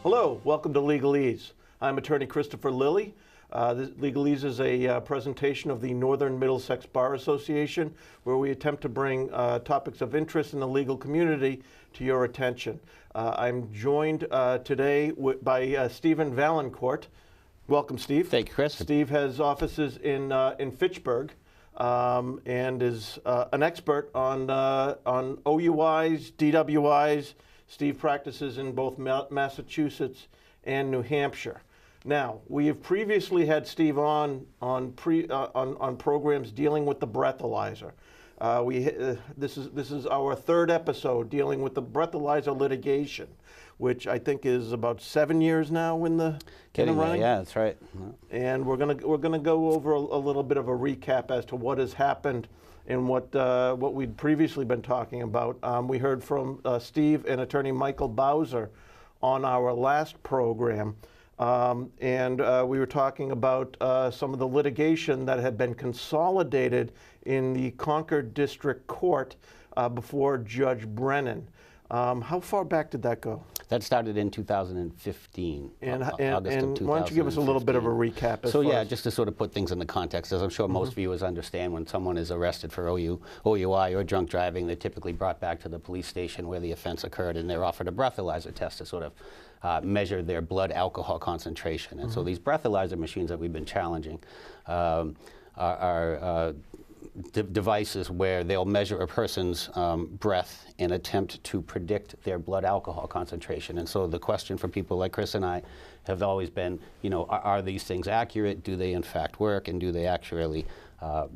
Hello, welcome to Legalese. I'm attorney Christopher Lilly. Legalese is a presentation of the Northern Middlesex Bar Association, where we attempt to bring topics of interest in the legal community to your attention. I'm joined today by Stephen Valancourt. Welcome, Steve. Thank you, Chris. Steve has offices in Fitchburg and is an expert on OUIs, DWIs. Steve practices in both Massachusetts and New Hampshire. Now, we have previously had Steve on programs dealing with the Breathalyzer. This is our third episode dealing with the Breathalyzer litigation, which I think is about 7 years now in the running. Yeah, that's right. And we're gonna go over a little bit of a recap as to what has happened and what we'd previously been talking about. We heard from Steve and attorney Michael Bowser on our last program. And we were talking about some of the litigation that had been consolidated in the Concord District Court before Judge Brennan. How far back did that go? That started in 2015. And August of 2015. Why don't you give us a little bit of a recap? So yeah, just to sort of put things into context, as I'm sure most viewers understand, when someone is arrested for OUI or drunk driving, they're typically brought back to the police station where the offense occurred, and they're offered a breathalyzer test to sort of measure their blood alcohol concentration. And so these breathalyzer machines that we've been challenging are devices where they'll measure a person's breath and attempt to predict their blood alcohol concentration. And so the question for people like Chris and I have always been, you know, are these things accurate? Do they in fact work? And do they accurately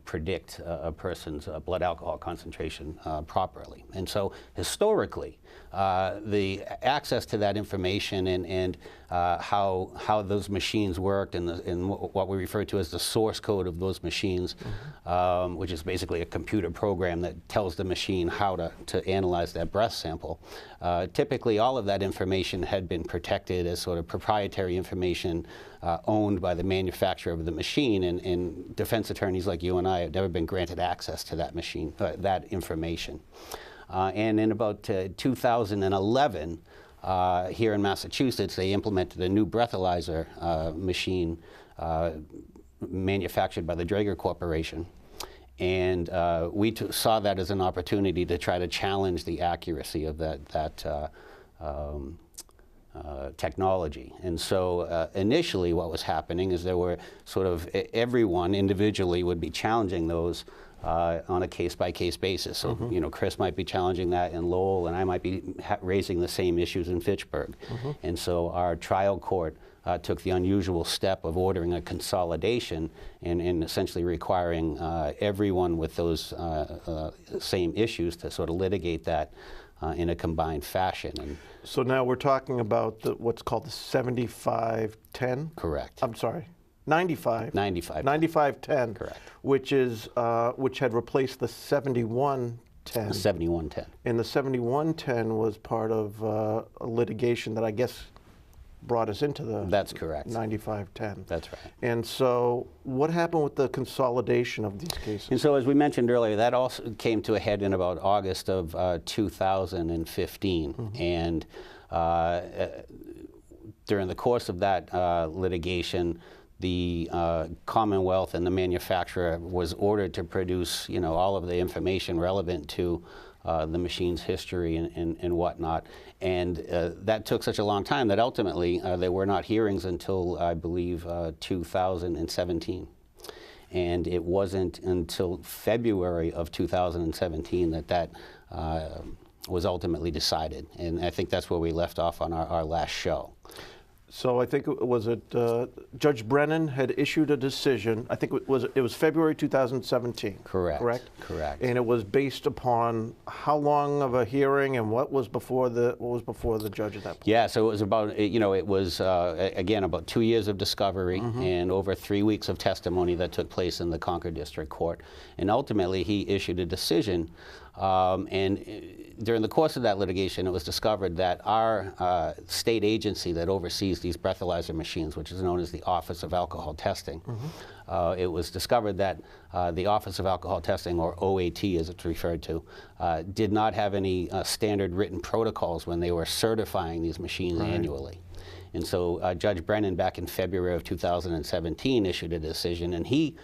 predict a person's blood alcohol concentration properly? And so historically, the access to that information and how those machines worked and what we refer to as the source code of those machines, which is basically a computer program that tells the machine how to analyze that breath sample. Typically, all of that information had been protected as sort of proprietary information owned by the manufacturer of the machine, and defense attorneys like you and I have never been granted access to that machine, that information. And in about 2011, here in Massachusetts, they implemented a new breathalyzer machine manufactured by the Draeger Corporation. And we saw that as an opportunity to try to challenge the accuracy of that technology. And so initially what was happening is there were sort of everyone individually would be challenging those on a case-by-case basis. So, you know, Chris might be challenging that in Lowell, and I might be raising the same issues in Fitchburg. And so our trial court took the unusual step of ordering a consolidation and essentially requiring everyone with those same issues to sort of litigate that in a combined fashion. And so now we're talking about what's called the 7510? Correct. I'm sorry. 9510, correct, which had replaced the 7110. The 7110. And the 7110 was part of a litigation that I guess brought us into the That's correct. 9510. That's right. And so what happened with the consolidation of these cases? And so as we mentioned earlier, that also came to a head in about August of 2015. And during the course of that litigation, the Commonwealth and the manufacturer was ordered to produce, you know, all of the information relevant to the machine's history and whatnot. And that took such a long time that ultimately there were not hearings until, I believe, 2017. And it wasn't until February of 2017 that was ultimately decided. And I think that's where we left off on our last show. So I think Judge Brennan had issued a decision. I think it was February 2017. Correct. Correct. Correct. And it was based upon how long of a hearing and what was before the judge at that point. Yeah. So it was about it was again about 2 years of discovery and over 3 weeks of testimony that took place in the Concord District Court, and ultimately he issued a decision. And during the course of that litigation, it was discovered that our state agency that oversees these breathalyzer machines, which is known as the Office of Alcohol Testing. It was discovered that the Office of Alcohol Testing, or OAT as it's referred to, did not have any standard written protocols when they were certifying these machines annually. And so Judge Brennan, back in February of 2017, issued a decision, and he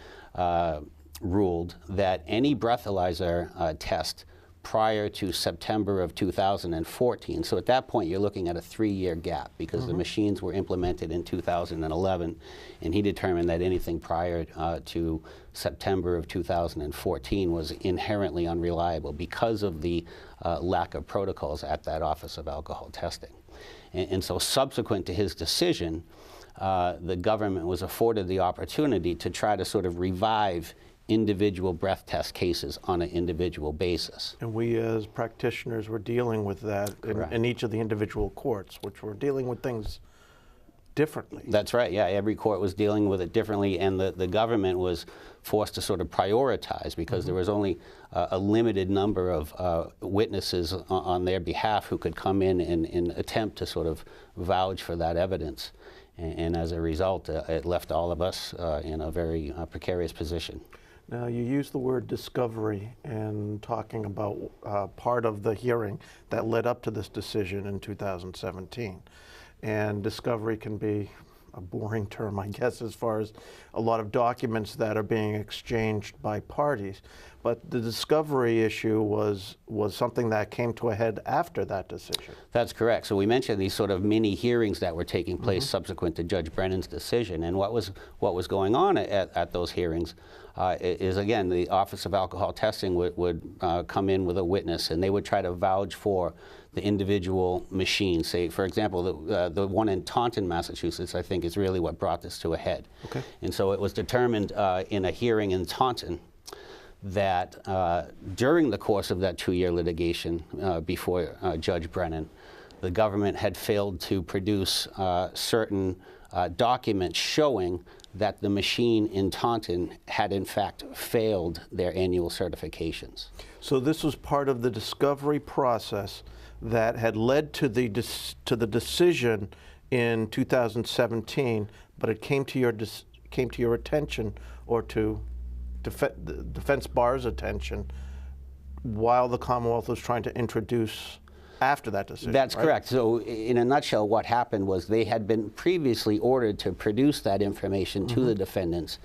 ruled that any breathalyzer test prior to September of 2014. So at that point, you're looking at a 3-year gap because the machines were implemented in 2011, and he determined that anything prior to September of 2014 was inherently unreliable because of the lack of protocols at that Office of Alcohol Testing. And so subsequent to his decision, the government was afforded the opportunity to try to sort of revive individual breath test cases on an individual basis. And we as practitioners were dealing with that in each of the individual courts, which were dealing with things differently. That's right, yeah. Every court was dealing with it differently, and the government was forced to sort of prioritize because there was only a limited number of witnesses on their behalf who could come in and attempt to sort of vouch for that evidence. And as a result, it left all of us in a very precarious position. Now, you use the word discovery in talking about part of the hearing that led up to this decision in 2017. And discovery can be a boring term, I guess, as far as a lot of documents that are being exchanged by parties. But the discovery issue was something that came to a head after that decision. That's correct. So we mentioned these sort of mini hearings that were taking place subsequent to Judge Brennan's decision. And what was going on at those hearings is, again, the Office of Alcohol Testing would come in with a witness, and they would try to vouch for the individual machines. Say, for example, the one in Taunton, Massachusetts, I think is really what brought this to a head. Okay. And so it was determined in a hearing in Taunton that during the course of that 2-year litigation before Judge Brennan, the government had failed to produce certain documents showing that the machine in Taunton had in fact failed their annual certifications. So this was part of the discovery process that had led to the decision in 2017, but it came to your attention, or to the defense bar's attention, while the Commonwealth was trying to introduce after that decision. That's correct. So in a nutshell, what happened was they had been previously ordered to produce that information to the defendants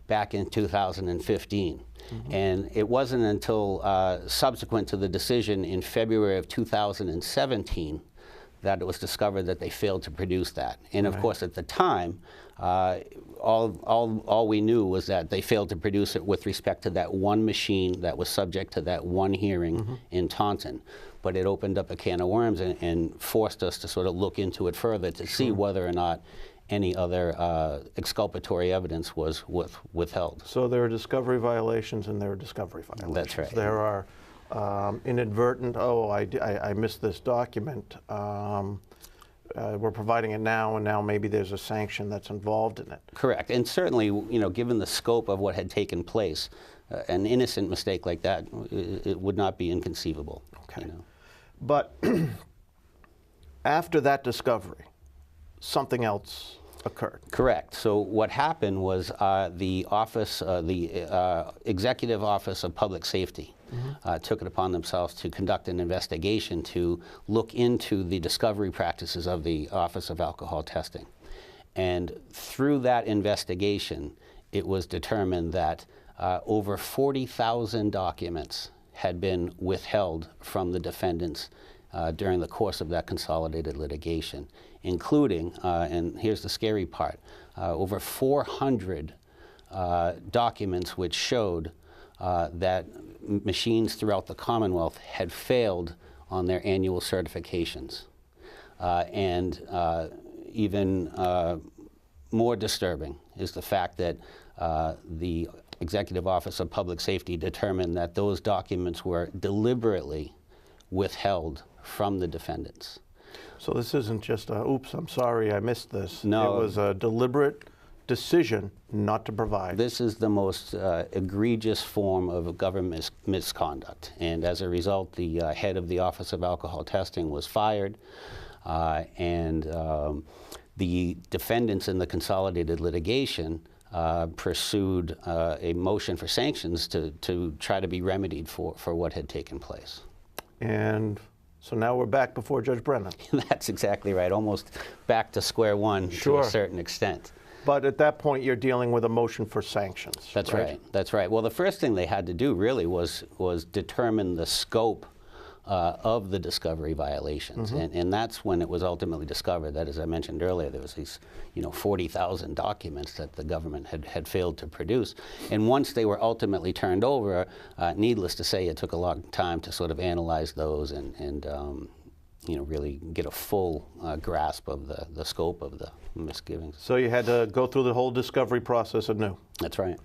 back in 2015. And it wasn't until subsequent to the decision in February of 2017 that it was discovered that they failed to produce that. And of course, at the time, all we knew was that they failed to produce it with respect to that one machine that was subject to that one hearing in Taunton. But it opened up a can of worms and forced us to sort of look into it further to see whether or not any other exculpatory evidence was withheld. So there are discovery violations and there are discovery violations. That's right. There are inadvertent, I missed this document. We're providing it now, and now maybe there's a sanction that's involved in it. Correct. And certainly, given the scope of what had taken place, an innocent mistake like that, it would not be inconceivable. Okay. But after that discovery, something else occurred. Correct. So what happened was the Executive Office of Public Safety took it upon themselves to conduct an investigation to look into the discovery practices of the Office of Alcohol Testing. And through that investigation, it was determined that over 40,000 documents had been withheld from the defendants during the course of that consolidated litigation, including, and here's the scary part, over 400 documents which showed that machines throughout the Commonwealth had failed on their annual certifications. And even more disturbing is the fact that the Executive Office of Public Safety determined that those documents were deliberately withheld from the defendants. So this isn't just a, oops, I'm sorry, I missed this. No. It was a deliberate decision not to provide. This is the most egregious form of government misconduct. And as a result, the head of the Office of Alcohol Testing was fired. And the defendants in the consolidated litigation pursued a motion for sanctions to try to be remedied for what had taken place. And so now we're back before Judge Brennan. That's exactly right, almost back to square one to a certain extent. But at that point, you're dealing with a motion for sanctions. That's right. That's right. Well, the first thing they had to do really was determine the scope of the discovery violations, and that's when it was ultimately discovered that, as I mentioned earlier, there was these 40,000 documents that the government had failed to produce. And once they were ultimately turned over, needless to say, it took a long time to sort of analyze those and really get a full grasp of the scope of the misgivings. So you had to go through the whole discovery process anew. That's right.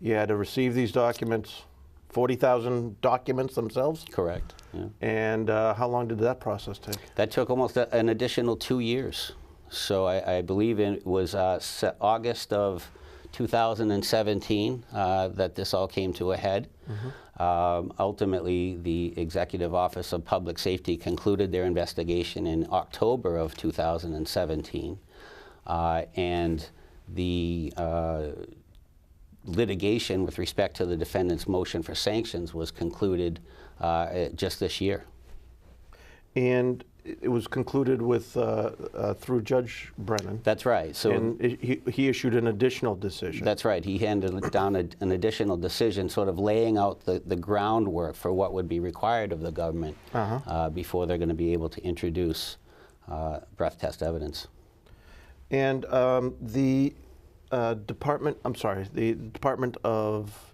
You had to receive these documents, 40,000 documents themselves? Correct. Yeah. And how long did that process take? That took almost an additional 2 years. So I believe it was August of 2017 that this all came to a head. Ultimately, the Executive Office of Public Safety concluded their investigation in October of 2017. And the litigation with respect to the defendant's motion for sanctions was concluded just this year. And it was concluded with through Judge Brennan. That's right. So, and he issued an additional decision. That's right. He handed down an additional decision, sort of laying out the groundwork for what would be required of the government before they're going to be able to introduce breath test evidence. And the Department of,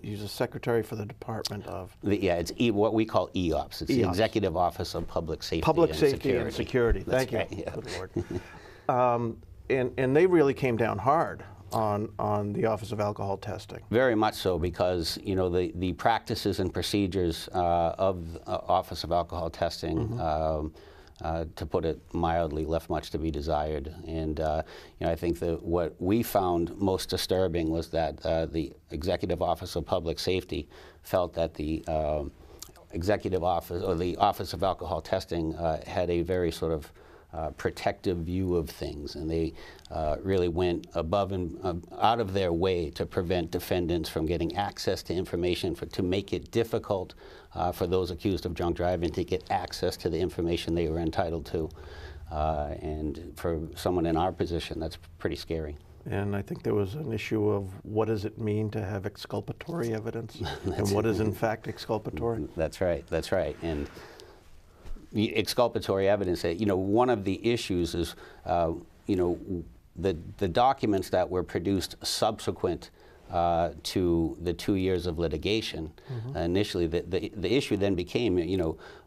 he's a secretary for the Department of... it's what we call EOPS. It's the Executive Office of Public Safety and Security. Thank you. Yeah. Good Lord. And they really came down hard on the Office of Alcohol Testing. Very much so, because the practices and procedures of the Office of Alcohol Testing, to put it mildly, left much to be desired. And I think that what we found most disturbing was that the Executive Office of Public Safety felt that the Executive Office, or the Office of Alcohol Testing, had a very sort of protective view of things, and they really went above and out of their way to prevent defendants from getting access to information, to make it difficult for those accused of drunk driving to get access to the information they were entitled to. And for someone in our position, that's pretty scary. And I think there was an issue of what does it mean to have exculpatory evidence, and what is in fact exculpatory? That's right. That's right. And the exculpatory evidence, one of the issues is, the documents that were produced subsequent to the 2 years of litigation. Initially, the issue then became,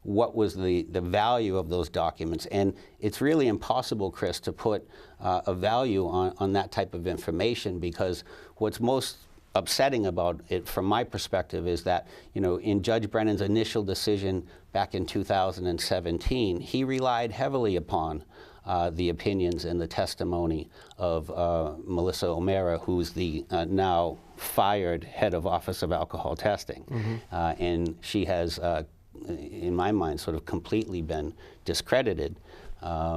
what was the value of those documents? And it's really impossible, Chris, to put a value on that type of information, because what's most upsetting about it from my perspective is that, in Judge Brennan's initial decision back in 2017, he relied heavily upon the opinions and the testimony of Melissa O'Mara, who's the now fired head of Office of Alcohol Testing. And she has, in my mind, sort of completely been discredited,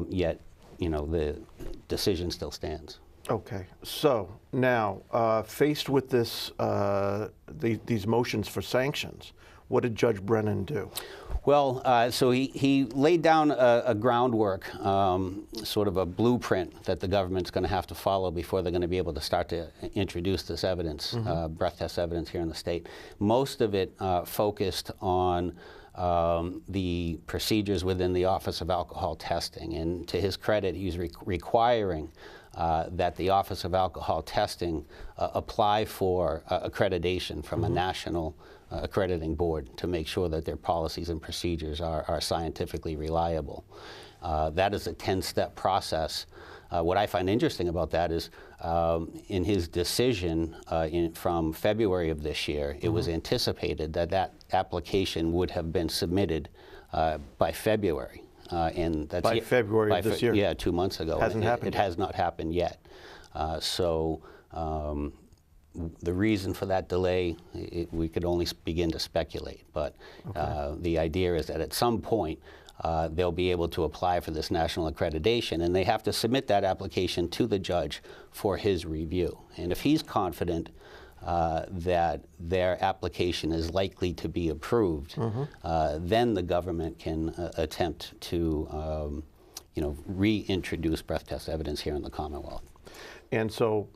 yet, the decision still stands. Okay, so now, faced with this, these motions for sanctions, what did Judge Brennan do? Well, so he laid down a groundwork, sort of a blueprint that the government's going to have to follow before they're going to be able to start to introduce this evidence, breath test evidence here in the state. Most of it focused on the procedures within the Office of Alcohol Testing. And to his credit, he's requiring that the Office of Alcohol Testing apply for accreditation from a national accrediting board to make sure that their policies and procedures are scientifically reliable. That is a 10-step process. What I find interesting about that is in his decision from February of this year, it was anticipated that that application would have been submitted by February. And that's by February of this year? Yeah, 2 months ago. Hasn't happened yet. It has not happened yet. So the reason for that delay, we could only begin to speculate. But the idea is that at some point, they'll be able to apply for this national accreditation, and they have to submit that application to the judge for his review. And if he's confident that their application is likely to be approved, then the government can attempt to reintroduce breath test evidence here in the Commonwealth. And so,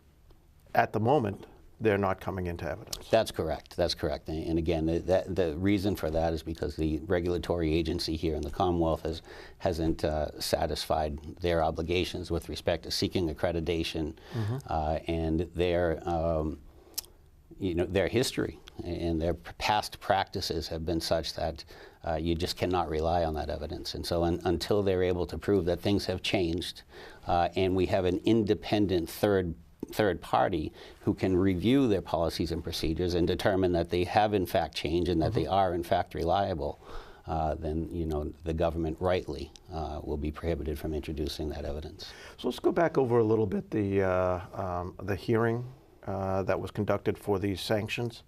at the moment, they're not coming into evidence. That's correct. That's correct. And again, the reason for that is because the regulatory agency here in the Commonwealth hasn't satisfied their obligations with respect to seeking accreditation, and their history and their past practices have been such that you just cannot rely on that evidence. And so until they're able to prove that things have changed, and we have an independent third party who can review their policies and procedures and determine that they have in fact changed and that they are in fact reliable, then the government rightly will be prohibited from introducing that evidence. So let's go back over a little bit the hearing that was conducted for these sanctions,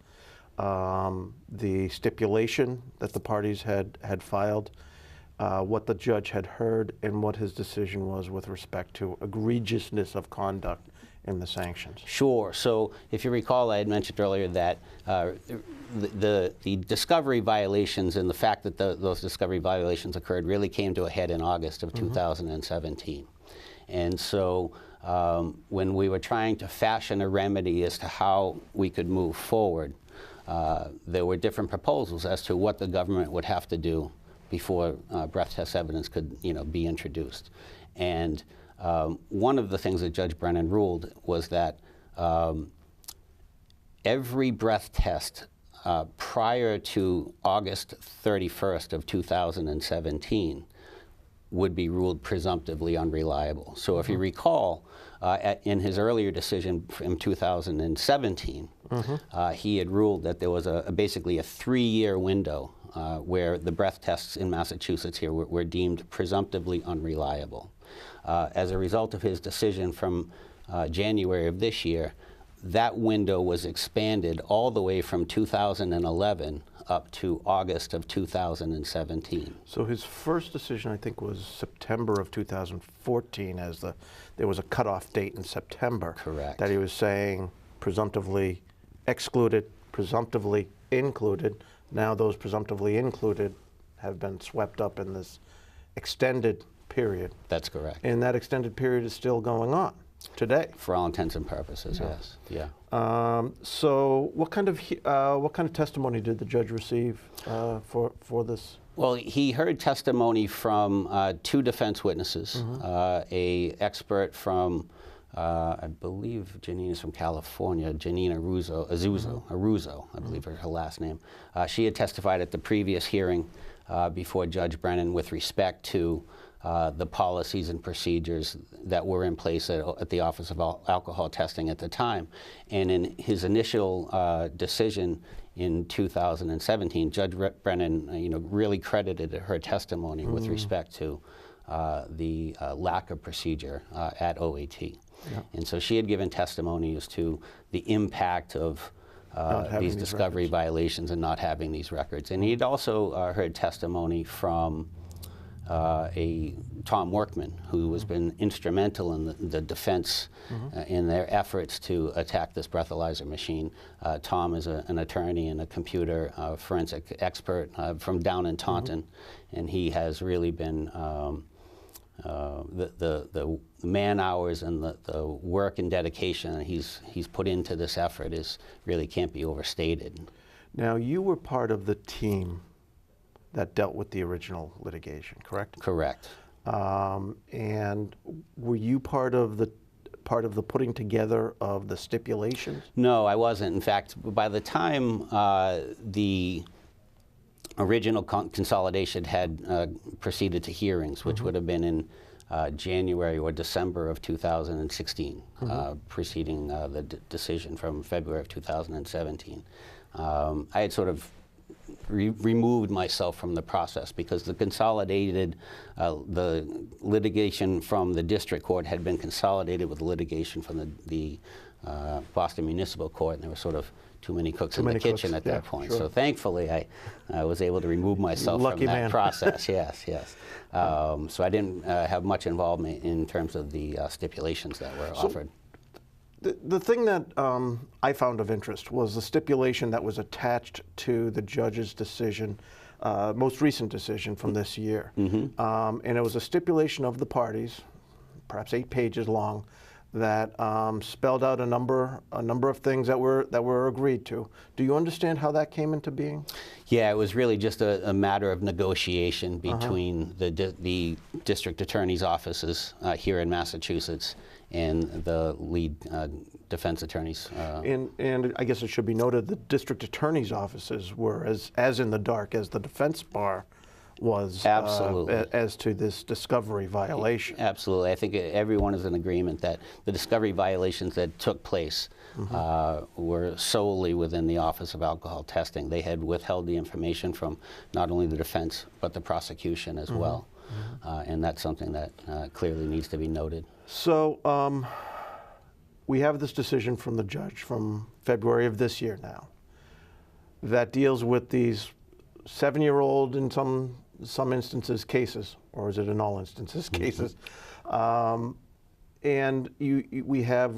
the stipulation that the parties had filed, what the judge had heard, and what his decision was with respect to egregiousness of conduct in the sanctions. Sure. So if you recall, I had mentioned earlier that the discovery violations and the fact that those discovery violations occurred really came to a head in August of 2017. And so when we were trying to fashion a remedy as to how we could move forward, there were different proposals as to what the government would have to do before breath test evidence could be introduced. And one of the things that Judge Brennan ruled was that every breath test prior to August 31st of 2017 would be ruled presumptively unreliable. So if you recall, in his earlier decision from 2017, he had ruled that there was basically a 3-year window where the breath tests in Massachusetts here were deemed presumptively unreliable. As a result of his decision from January of this year, that window was expanded all the way from 2011 up to August of 2017. So his first decision, I think, was September of 2014, as there was a cutoff date in September. Correct. That he was saying presumptively excluded, presumptively included. Now those presumptively included have been swept up in this extended period. That's correct. And that extended period is still going on today. For all intents and purposes, yes. Yeah. So what kind of testimony did the judge receive for this? Well, he heard testimony from 2 defense witnesses, a expert from, I believe Janine is from California, Janine Aruzo, I believe is her last name. She had testified at the previous hearing before Judge Brennan with respect to the policies and procedures that were in place at the Office of Alcohol Testing at the time. And in his initial decision in 2017, Judge Brennan really credited her testimony with respect to the lack of procedure at OAT. Yeah. And so she had given testimony as to the impact of these discovery violations and not having these records. And he'd also heard testimony from Tom Workman, who has been instrumental in the defense in their efforts to attack this breathalyzer machine. Tom is an attorney and a computer forensic expert from down in Taunton, and he has really been the man hours and the work and dedication that he's put into this effort really can't be overstated. Now, you were part of the team that dealt with the original litigation, correct? Correct. And were you part of the putting together of the stipulations? No, I wasn't. In fact, by the time the original consolidation had proceeded to hearings, which would have been in January or December of 2016, preceding the decision from February of 2017, I had sort of removed myself from the process because the litigation from the district court had been consolidated with the litigation from the Boston Municipal Court, and there were sort of too many cooks in the kitchen at that point. Sure. So thankfully, I was able to remove myself from that process. Yes, yes. So I didn't have much involvement in terms of the stipulations that were offered. The thing that I found of interest was the stipulation that was attached to the judge's decision, most recent decision from this year. And it was a stipulation of the parties, perhaps 8 pages long, that spelled out a number of things that were agreed to. Do you understand how that came into being? Yeah, it was really just a matter of negotiation between the district attorney's offices here in Massachusetts and the lead defense attorneys. And I guess it should be noted the district attorney's offices were as in the dark as the defense bar was as to this discovery violation. Absolutely. I think everyone is in agreement that the discovery violations that took place were solely within the Office of Alcohol Testing. They had withheld the information from not only the defense but the prosecution as well. And that's something that clearly needs to be noted. So we have this decision from the judge from February of this year now that deals with these 7-year-old in some instances cases, or is it in all instances cases? And we have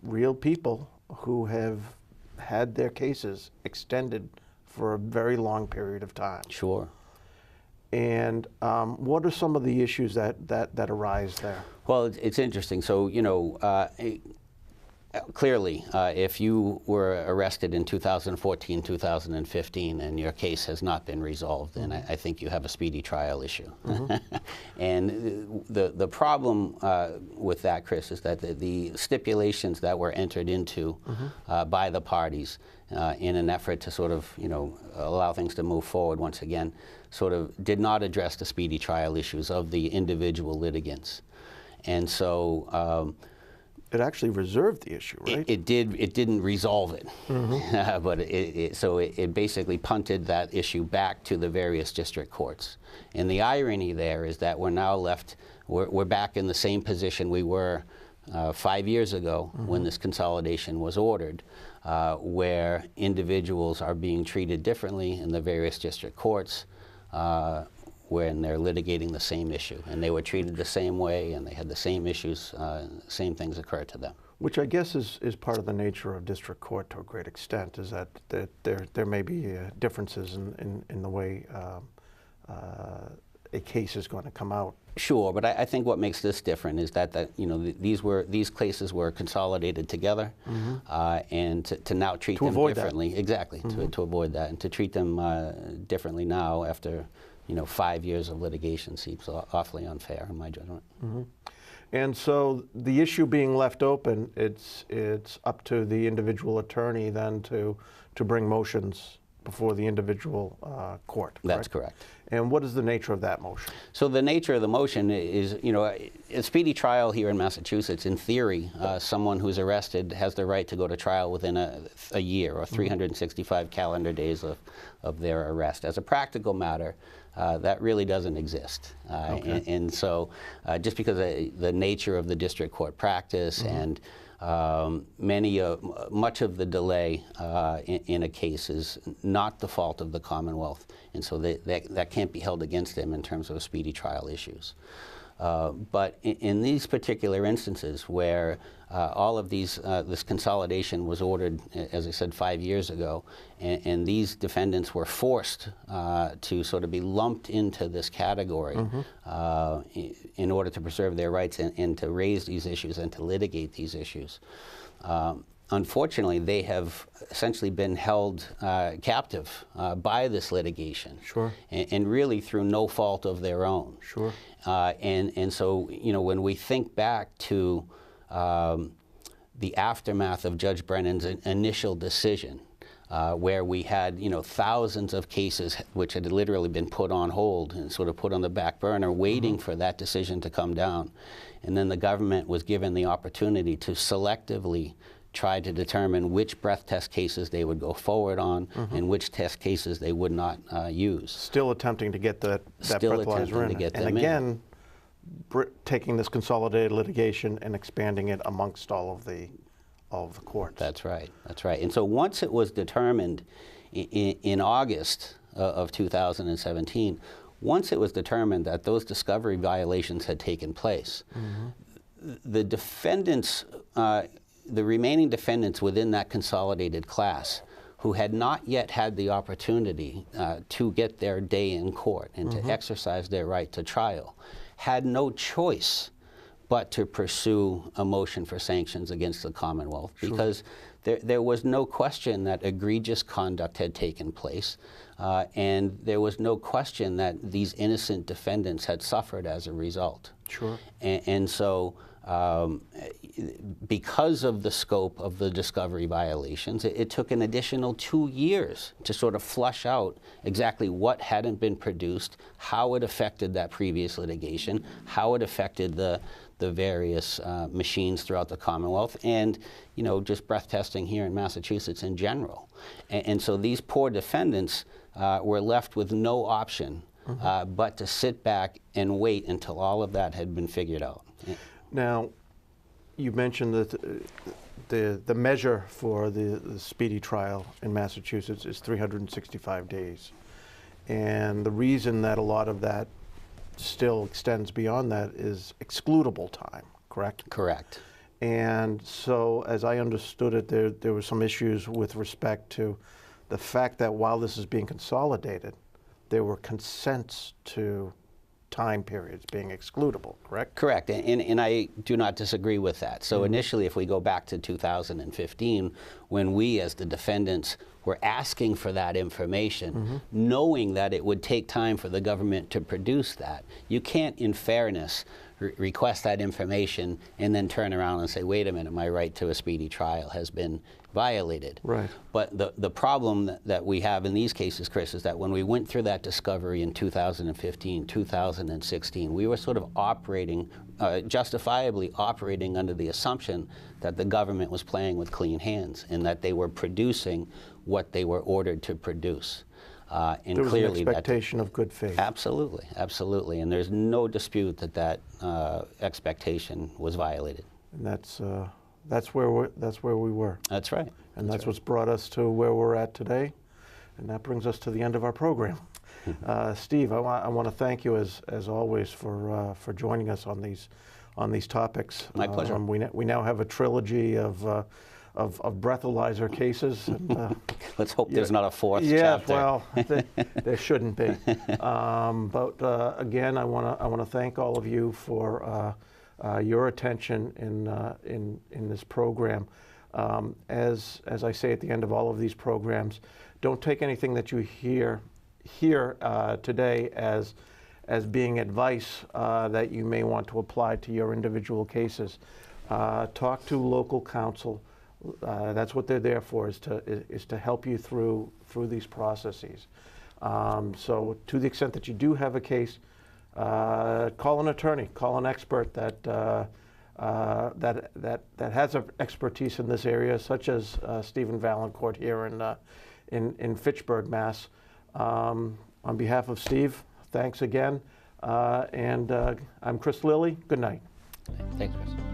real people who have had their cases extended for a very long period of time. Sure. And what are some of the issues that arise there? Well, it's interesting. So, you know, clearly, if you were arrested in 2014, 2015, and your case has not been resolved, then I think you have a speedy trial issue. And the problem with that, Chris, is that the stipulations that were entered into by the parties in an effort to sort of, you know, allow things to move forward once again, sort of did not address the speedy trial issues of the individual litigants. And so it actually reserved the issue, right? It did. It didn't resolve it, but it basically punted that issue back to the various district courts. And the irony there is that we're now left. We're back in the same position we were 5 years ago when this consolidation was ordered, where individuals are being treated differently in the various district courts when they're litigating the same issue. And they were treated the same way, and they had the same issues, same things occur to them. Which I guess is part of the nature of district court to a great extent, is that there may be differences in the way a case is going to come out. Sure, but I think what makes this different is that you know, these cases were consolidated together, and to now treat them differently. Exactly, to avoid that, and to treat them differently now after, you know, 5 years of litigation seems awfully unfair in my judgment. And so the issue being left open, it's up to the individual attorney then to bring motions before the individual court. Correct? That's correct. And what is the nature of that motion? So the nature of the motion is, you know, a speedy trial here in Massachusetts, in theory, someone who's arrested has the right to go to trial within a year or 365 calendar days of their arrest. As a practical matter, that really doesn't exist. And so just because of the nature of the district court practice and much of the delay in a case is not the fault of the Commonwealth, and so that can't be held against them in terms of speedy trial issues. But in these particular instances where all of this consolidation was ordered, as I said, 5 years ago, and these defendants were forced to sort of be lumped into this category in order to preserve their rights and to raise these issues and to litigate these issues. Unfortunately, they have essentially been held captive by this litigation. Sure. And really through no fault of their own. Sure. And so, you know, when we think back to the aftermath of Judge Brennan's initial decision, where we had, you know, thousands of cases which had literally been put on hold and sort of put on the back burner, waiting for that decision to come down. And then the government was given the opportunity to selectively try to determine which breath test cases they would go forward on and which test cases they would not use. Still attempting to get that breathalyzer in. And again, taking this consolidated litigation and expanding it amongst all of the all of the courts. That's right. That's right. And so once it was determined in August of 2017, once it was determined that those discovery violations had taken place, the defendants, the remaining defendants within that consolidated class who had not yet had the opportunity to get their day in court and to exercise their right to trial, had no choice but to pursue a motion for sanctions against the Commonwealth, because there was no question that egregious conduct had taken place, and there was no question that these innocent defendants had suffered as a result. Sure. And so because of the scope of the discovery violations, it took an additional 2 years to sort of flush out exactly what hadn't been produced, how it affected that previous litigation, how it affected the various machines throughout the Commonwealth, and just breath testing here in Massachusetts in general. And so these poor defendants were left with no option but to sit back and wait until all of that had been figured out. Now, you mentioned that the measure for the speedy trial in Massachusetts is 365 days. And the reason that a lot of that still extends beyond that is excludable time, correct? Correct. And so, as I understood it, there were some issues with respect to the fact that while this is being consolidated, there were consents to time periods being excludable, correct? Correct, and I do not disagree with that. So initially, if we go back to 2015, when we as the defendants were asking for that information, knowing that it would take time for the government to produce that, you can't, in fairness, request that information and then turn around and say, wait a minute, my right to a speedy trial has been violated. Right. But the problem that we have in these cases, Chris, is that when we went through that discovery in 2015, 2016, we were sort of operating, justifiably operating under the assumption that the government was playing with clean hands and that they were producing what they were ordered to produce. And there was clearly an expectation of good faith. Absolutely, absolutely. And there's no dispute that that expectation was violated. And that's where we were. That's right. And that's what's brought us to where we're at today. And that brings us to the end of our program. Steve, I want to thank you as always for joining us on these topics. My pleasure. We now have a trilogy of breathalyzer cases. And, let's hope there's not a fourth yeah, chapter. Well, there shouldn't be. But again, I want to thank all of you for your attention in this program. As I say at the end of all of these programs, don't take anything that you hear today as being advice that you may want to apply to your individual cases. Talk to local counsel. That's what they're there for, is to help you through these processes. So to the extent that you do have a case, call an attorney, call an expert that has expertise in this area, such as Stephen Valancourt here in Fitchburg, Mass. On behalf of Steve, thanks again, and I'm Chris Lilly. Good night. Thanks, Chris.